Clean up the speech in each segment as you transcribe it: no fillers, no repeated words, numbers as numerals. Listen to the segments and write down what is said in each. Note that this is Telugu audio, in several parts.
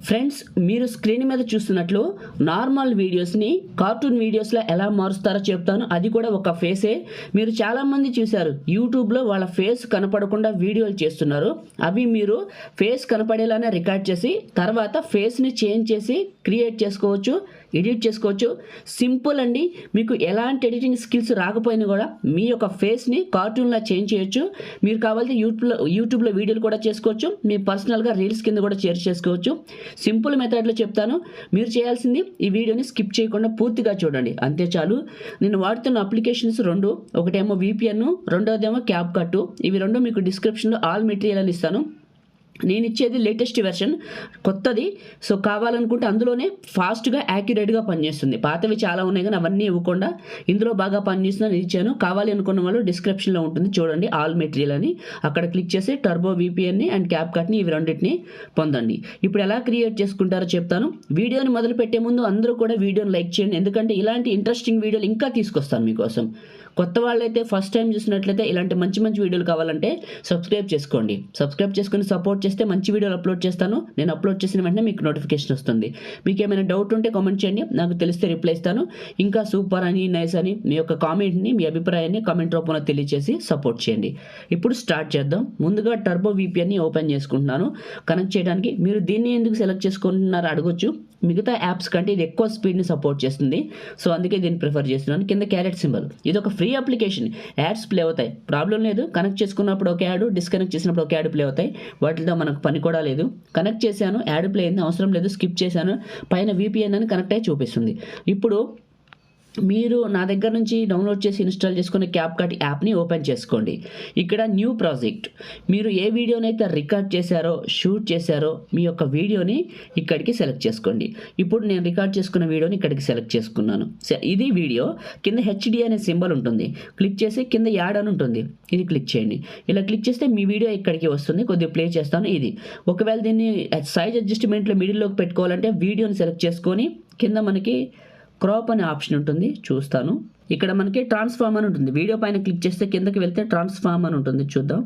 ఫ్రెండ్స్, మీరు స్క్రీన్ మీద చూస్తున్నట్లు నార్మల్ వీడియోస్ని కార్టూన్ వీడియోస్లో ఎలా మారుస్తారో చెప్తాను. అది కూడా ఒక ఫేసే. మీరు చాలామంది చూశారు, యూట్యూబ్లో వాళ్ళ ఫేస్ కనపడకుండా వీడియోలు చేస్తున్నారు. అవి మీరు ఫేస్ కనపడేలానే రికార్డ్ చేసి తర్వాత ఫేస్ని చేంజ్ చేసి క్రియేట్ చేసుకోవచ్చు, ఎడిట్ చేసుకోవచ్చు. సింపుల్ అండి. మీకు ఎలాంటి ఎడిటింగ్ స్కిల్స్ రాకపోయినా కూడా మీ యొక్క ఫేస్ని కార్టూన్లా చేంజ్ చేయొచ్చు. మీరు కావాలంటే యూట్యూబ్లో వీడియోలు కూడా చేసుకోవచ్చు. మీ పర్సనల్గా రీల్స్ కింద కూడా షేర్ చేసుకోవచ్చు. సింపుల్ మెథడ్లో చెప్తాను. మీరు చేయాల్సింది ఈ వీడియోని స్కిప్ చేయకుండా పూర్తిగా చూడండి, అంతే చాలు. నేను వాడుతున్న అప్లికేషన్స్ రెండు, ఒకటేమో VPN, రెండోదేమో CapCut. ఇవి రెండు మీకు డిస్క్రిప్షన్లో ఆల్ మెటీరియల్ అని ఇస్తాను. నేను ఇచ్చేది లేటెస్ట్ వెర్షన్, కొత్తది. సో కావాలనుకుంటే అందులోనే ఫాస్ట్గా యాక్యురేట్గా పనిచేస్తుంది. పాతవి చాలా ఉన్నాయి కానీ అవన్నీ ఇవ్వకుండా ఇందులో బాగా పనిచేస్తుందని ఇచ్చాను. కావాలి అనుకున్న వాళ్ళు డిస్క్రిప్షన్లో ఉంటుంది, చూడండి ఆల్ మెటీరియల్ అని. అక్కడ క్లిక్ చేసి టర్బో VPNని అండ్ CapCutని ఇవి రెండింటిని పొందండి. ఇప్పుడు ఎలా క్రియేట్ చేసుకుంటారో చెప్తాను. వీడియోని మొదలు పెట్టే ముందు అందరూ కూడా వీడియోని లైక్ చేయండి, ఎందుకంటే ఇలాంటి ఇంట్రెస్టింగ్ వీడియోలు ఇంకా తీసుకొస్తాను మీకోసం. కొత్త వాళ్ళైతే ఫస్ట్ టైం చూసినట్లయితే ఇలాంటి మంచి మంచి వీడియోలు కావాలంటే సబ్స్క్రైబ్ చేసుకోండి. సబ్స్క్రైబ్ చేసుకుని సపోర్ట్ చేస్తే మంచి వీడియోలు అప్లోడ్ చేస్తాను. నేను అప్లోడ్ చేసిన వెంటనే మీకు నోటిఫికేషన్ వస్తుంది. మీకు ఏమైనా డౌట్ ఉంటే కామెంట్ చేయండి, నాకు తెలిస్తే రిప్లై ఇస్తాను. ఇంకా సూపర్ అని, నైస్ అని మీ యొక్క కామెంట్ని, మీ అభిప్రాయాన్ని కామెంట్ రూపంలో తెలియజేసి సపోర్ట్ చేయండి. ఇప్పుడు స్టార్ట్ చేద్దాం. ముందుగా టర్బో VPNని ఓపెన్ చేసుకుంటున్నాను కనెక్ట్ చేయడానికి. మీరు దీన్ని ఎందుకు సెలెక్ట్ చేసుకుంటున్నారో అడగొచ్చు. మిగతా యాప్స్ కంటే ఇది ఎక్కువ స్పీడ్ని సపోర్ట్ చేస్తుంది, సో అందుకే దీన్ని ప్రిఫర్ చేస్తున్నాను. కింద క్యారెట్ సింబల్, ఇది ఒక ఫ్రీ అప్లికేషన్. యాడ్స్ ప్లే అవుతాయి, ప్రాబ్లం లేదు. కనెక్ట్ చేసుకున్నప్పుడు ఒక యాడ్, డిస్కనెక్ట్ చేసినప్పుడు ఒక యాడ్ ప్లే అవుతాయి. వాటితో మనకు పని కూడా లేదు. కనెక్ట్ చేశాను, యాడ్ ప్లే అయింది, అవసరం లేదు, స్కిప్ చేశాను. పైన VPN అని కనెక్ట్ అయ్యి చూపిస్తుంది. ఇప్పుడు మీరు నా దగ్గర నుంచి డౌన్లోడ్ చేసి ఇన్స్టాల్ చేసుకునే CapCut యాప్ని ఓపెన్ చేసుకోండి. ఇక్కడ న్యూ ప్రాజెక్ట్, మీరు ఏ వీడియోనైతే రికార్డ్ చేశారో, షూట్ చేశారో మీ యొక్క వీడియోని ఇక్కడికి సెలెక్ట్ చేసుకోండి. ఇప్పుడు నేను రికార్డ్ చేసుకున్న వీడియోని ఇక్కడికి సెలెక్ట్ చేసుకున్నాను. ఇది వీడియో. కింద HD అనే సింబల్ ఉంటుంది, క్లిక్ చేసి కింద యాడ్ అని ఉంటుంది, ఇది క్లిక్ చేయండి. ఇలా క్లిక్ చేస్తే మీ వీడియో ఇక్కడికి వస్తుంది. కొద్దిగా ప్లే చేస్తాను. ఇది ఒకవేళ దీన్ని సైజ్ అడ్జస్ట్మెంట్లో మిడిల్లోకి పెట్టుకోవాలంటే వీడియోని సెలెక్ట్ చేసుకొని కింద మనకి క్రాప్ అనే ఆప్షన్ ఉంటుంది, చూస్తాను. ఇక్కడ మనకి ట్రాన్స్ఫార్మ్ అని ఉంటుంది. వీడియో పైన క్లిక్ చేస్తే కిందకి వెళ్తే ట్రాన్స్ఫార్మ్ అని ఉంటుంది, చూద్దాం.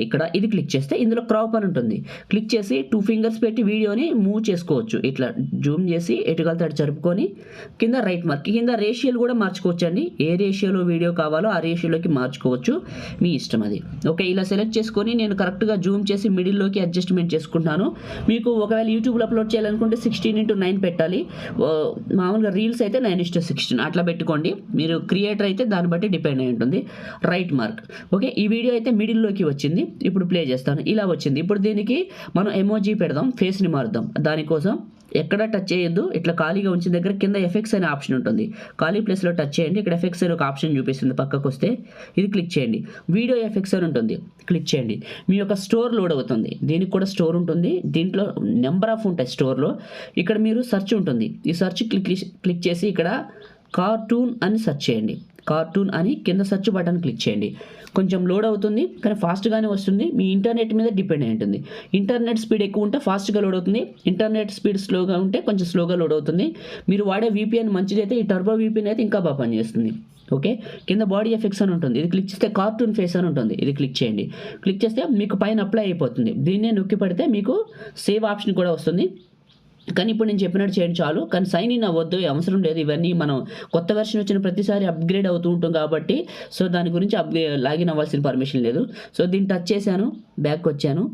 ఇక్కడ ఇది క్లిక్ చేస్తే ఇందులో క్రాప్ అని ఉంటుంది. క్లిక్ చేసి 2 ఫింగర్స్ పెట్టి వీడియోని మూవ్ చేసుకోవచ్చు. ఇట్లా జూమ్ చేసి ఎటుకలతో జరుపుకొని కింద రైట్ మార్క్, కింద రేషియోలు కూడా మార్చుకోవచ్చు అండి. ఏ రేషియోలో వీడియో కావాలో ఆ రేషియోలోకి మార్చుకోవచ్చు, మీ ఇష్టం అది. ఓకే, ఇలా సెలెక్ట్ చేసుకొని నేను కరెక్ట్గా జూమ్ చేసి మిడిల్లోకి అడ్జస్ట్మెంట్ చేసుకుంటున్నాను. మీకు ఒకవేళ యూట్యూబ్లో అప్లోడ్ చేయాలనుకుంటే 16:9 పెట్టాలి. మామూలుగా రీల్స్ అయితే 9:16 అట్లా పెట్టుకోండి. మీరు క్రియేటర్ అయితే దాన్ని బట్టి డిపెండ్ అయి ఉంటుంది. Right mark. ఓకే, ఈ వీడియో అయితే మిడిల్లోకి వచ్చింది. ఇప్పుడు ప్లే చేస్తాను. ఇలా వచ్చింది. ఇప్పుడు దీనికి మనం ఎమోజీ పెడదాం, ఫేస్ని మారుద్దాం. దానికోసం ఎక్కడ టచ్ చేయొద్దు, ఇట్లా ఖాళీగా ఉంచిన దగ్గర కింద ఎఫెక్ట్స్ అనే ఆప్షన్ ఉంటుంది. ఖాళీ ప్లేస్లో టచ్ చేయండి. ఇక్కడ ఎఫెక్ట్స్ అనే ఒక ఆప్షన్ చూపిస్తుంది, పక్కకు వస్తే ఇది క్లిక్ చేయండి. వీడియో ఎఫెక్ట్స్ అని ఉంటుంది, క్లిక్ చేయండి. మీ యొక్క స్టోర్ లోడ్ అవుతుంది. దీనికి కూడా స్టోర్ ఉంటుంది. దీంట్లో నెంబర్ ఆఫ్ ఉంటాయి స్టోర్లో. ఇక్కడ మీరు సెర్చ్ ఉంటుంది. ఈ సెర్చ్ క్లిక్ చేసి ఇక్కడ కార్టూన్ అని సెర్చ్ చేయండి. కార్టూన్ అని కింద సెర్చ్ బటన్ క్లిక్ చేయండి. కొంచెం లోడ్ అవుతుంది కానీ ఫాస్ట్గానే వస్తుంది. మీ ఇంటర్నెట్ మీద డిపెండ్ అయి ఉంటుంది. ఇంటర్నెట్ స్పీడ్ ఎక్కువ ఉంటే ఫాస్ట్గా లోడ్ అవుతుంది, ఇంటర్నెట్ స్పీడ్ స్లోగా ఉంటే కొంచెం స్లోగా లోడ్ అవుతుంది. మీరు వాడే VPN మంచిదైతే ఈ టర్బో VPN అయితే ఇంకా బాగా పనిచేస్తుంది. ఓకే, కింద బాడీ ఎఫెక్ట్స్ అని ఉంటుంది, ఇది క్లిక్ చేస్తే కార్టూన్ ఫేస్ అని ఉంటుంది, ఇది క్లిక్ చేయండి. క్లిక్ చేస్తే మీకు పైన అప్లై అయిపోతుంది. దీన్నే నొక్కి పడితే మీకు సేవ్ ఆప్షన్ కూడా వస్తుంది. కానీ ఇప్పుడు నేను చెప్పినట్టు చేయండి చాలు. కానీ సైన్ ఇన్ అవ్వద్దు, అవసరం లేదు. ఇవన్నీ మనం కొత్త వెర్షన్ వచ్చిన ప్రతిసారి అప్గ్రేడ్ అవుతూ ఉంటాం కాబట్టి సో దాని గురించి లాగిన్ అవ్వాల్సిన పర్మిషన్ లేదు. సో దీన్ని టచ్ చేశాను, బ్యాక్ వచ్చాను.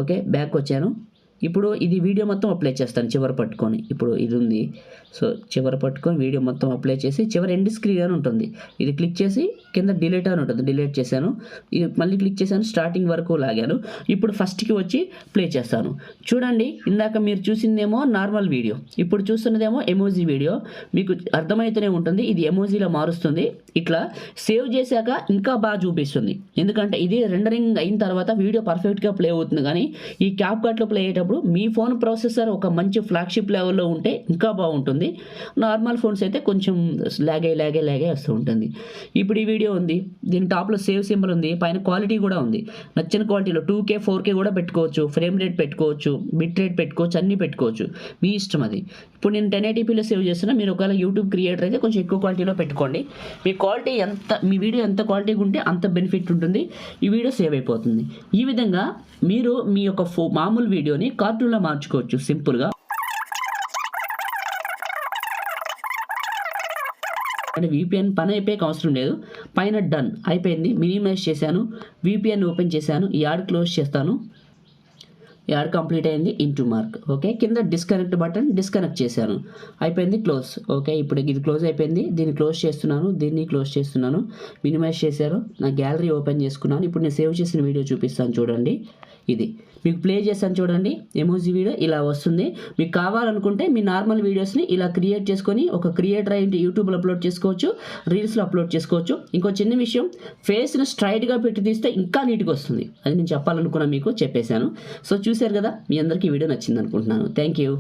ఓకే, బ్యాక్ వచ్చాను. ఇప్పుడు ఇది వీడియో మొత్తం అప్లై చేస్తాను చివరి పట్టుకొని. ఇప్పుడు ఇది ఉంది, సో చివరి పట్టుకొని వీడియో మొత్తం అప్లై చేసి చివరి ఎండ్ స్క్రీన్ అని ఉంటుంది, ఇది క్లిక్ చేసి కింద డిలీట్ అని ఉంటుంది, డిలీట్ చేశాను. ఇది మళ్ళీ క్లిక్ చేశాను, స్టార్టింగ్ వరకు లాగాను. ఇప్పుడు ఫస్ట్కి వచ్చి ప్లే చేస్తాను. చూడండి, ఇందాక మీరు చూసిందేమో నార్మల్ వీడియో, ఇప్పుడు చూస్తున్నదేమో ఎమోజీ వీడియో. మీకు అర్థమవుతూనే ఉంటుంది, ఇది ఎమోజీలో మారుస్తుంది. ఇట్లా సేవ్ చేశాక ఇంకా బాగా చూపిస్తుంది, ఎందుకంటే ఇది రెండరింగ్ అయిన తర్వాత వీడియో పర్ఫెక్ట్గా ప్లే అవుతుంది. కానీ ఈ CapCutలో ప్లే అయ్యేటప్పుడు మీ ఫోన్ ప్రాసెసర్ ఒక మంచి ఫ్లాగ్షిప్ లెవెల్లో ఉంటే ఇంకా బాగుంటుంది. నార్మల్ ఫోన్స్ అయితే కొంచెం లాగే వస్తూ ఉంటుంది. ఇప్పుడు ఈ వీడియో ఉంది, దీని టాప్లో సేవ్ సింబల్ ఉంది, పైన క్వాలిటీ కూడా ఉంది. నచ్చిన క్వాలిటీలో 2K 4K కూడా పెట్టుకోవచ్చు, ఫ్రేమ్ రేట్ పెట్టుకోవచ్చు, బిట్ రేట్ పెట్టుకోవచ్చు, అన్నీ పెట్టుకోవచ్చు, మీ ఇష్టం అది. ఇప్పుడు నేను 1080pలో సేవ్ చేస్తున్నా. మీరు ఒకవేళ యూట్యూబ్ క్రియేటర్ అయితే కొంచెం ఎక్కువ క్వాలిటీలో పెట్టుకోండి. మీ వీడియో ఎంత క్వాలిటీగా ఉంటే అంత బెనిఫిట్ ఉంటుంది, ఈ వీడియో సేవ్ అయిపోతుంది. ఈ విధంగా మీరు మీ యొక్క మామూలు వీడియోని కార్టూన్లా మార్చుకోవచ్చు సింపుల్గా. అంటే VPN పని అయిపోయాక అవసరం లేదు. పైన డన్ అయిపోయింది. మినిమైజ్ చేశాను, VPN ఓపెన్ చేశాను, ఈ యాడ్ క్లోజ్ చేస్తాను. యాడ్ కంప్లీట్ అయింది. Into mark. ఓకే, కింద డిస్కనెక్ట్ బటన్ డిస్కనెక్ట్ చేశాను, అయిపోయింది. క్లోజ్. ఓకే, ఇప్పుడు ఇది క్లోజ్ అయిపోయింది. దీన్ని క్లోజ్ చేస్తున్నాను, దీన్ని క్లోజ్ చేస్తున్నాను. మినిమైజ్ చేశారు, నా గ్యాలరీ ఓపెన్ చేసుకున్నాను. ఇప్పుడు నేను సేవ్ చేసిన వీడియో చూపిస్తాను చూడండి. ఇది మీకు ప్లే చేస్తాను చూడండి. ఎమోజీ వీడియో ఇలా వస్తుంది. మీకు కావాలనుకుంటే మీ నార్మల్ వీడియోస్ని ఇలా క్రియేట్ చేసుకొని ఒక క్రియేటర్ అయ్యి యూట్యూబ్లో అప్లోడ్ చేసుకోవచ్చు, రీల్స్లో అప్లోడ్ చేసుకోవచ్చు. ఇంకో చిన్న విషయం, ఫేస్ని స్ట్రైట్గా పెట్టి తీస్తే ఇంకా నీట్గా వస్తుంది. అది నేను చెప్పాలనుకున్నా, మీకు చెప్పేశాను. సో చూశారు కదా, మీ అందరికీ వీడియో నచ్చింది అనుకుంటున్నాను. Thank you.